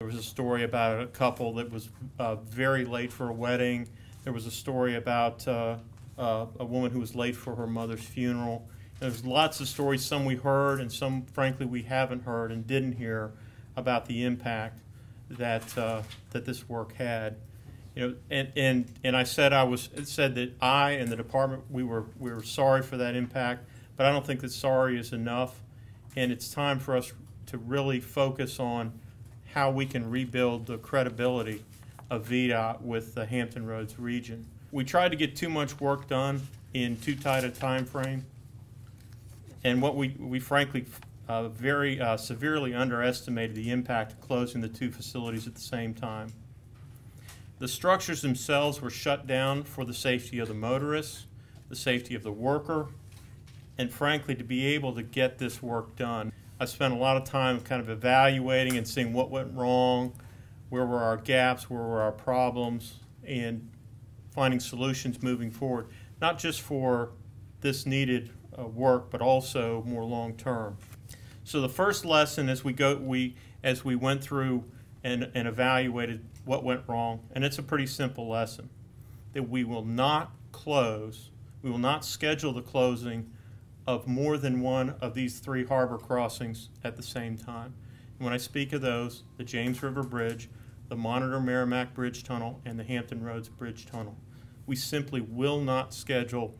There was a story about a couple that was very late for a wedding. There was a story about a woman who was late for her mother's funeral. There's lots of stories, some we heard and some, frankly, we haven't heard and didn't hear about the impact that that this work had. You know, and I said that I and the department we were sorry for that impact, but I don't think that sorry is enough, and it's time for us to really focus on how we can rebuild the credibility of VDOT with the Hampton Roads region. We tried to get too much work done in too tight a time frame, and what we frankly very severely underestimated the impact of closing the two facilities at the same time. The structures themselves were shut down for the safety of the motorists, the safety of the worker, and frankly to be able to get this work done. I spent a lot of time kind of evaluating and seeing what went wrong, where were our gaps, where were our problems, and finding solutions moving forward, not just for this needed work, but also more long term. So the first lesson as we went through and evaluated what went wrong, and it's a pretty simple lesson, that we will not schedule the closing of more than one of these three harbor crossings at the same time. And when I speak of those, the James River Bridge, the Monitor Merrimack Bridge Tunnel, and the Hampton Roads Bridge Tunnel, we simply will not schedule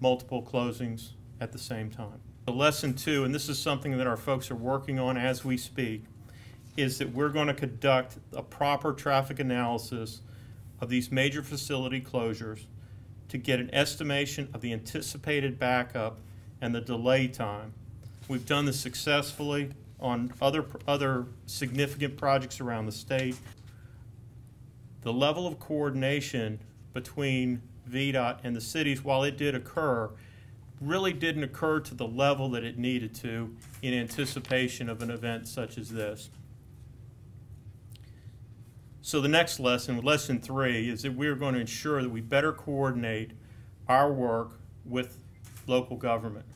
multiple closings at the same time. The lesson two, and this is something that our folks are working on as we speak, is that we're going to conduct a proper traffic analysis of these major facility closures to get an estimation of the anticipated backup and the delay time. We've done this successfully on other significant projects around the state. The level of coordination between VDOT and the cities, while it did occur, really didn't occur to the level that it needed to in anticipation of an event such as this. So the next lesson, lesson three, is that we're going to ensure that we better coordinate our work with local government.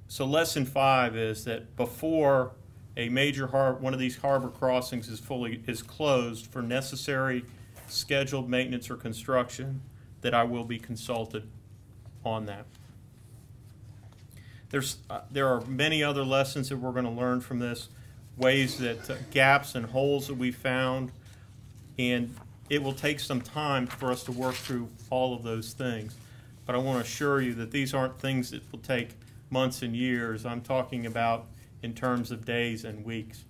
So lesson five is that before a major one of these harbor crossings is closed for necessary scheduled maintenance or construction, that I will be consulted on that. There are many other lessons that we're going to learn from this, ways that gaps and holes that we found, and it will take some time for us to work through all of those things. But I want to assure you that these aren't things that will take months and years. I'm talking about in terms of days and weeks.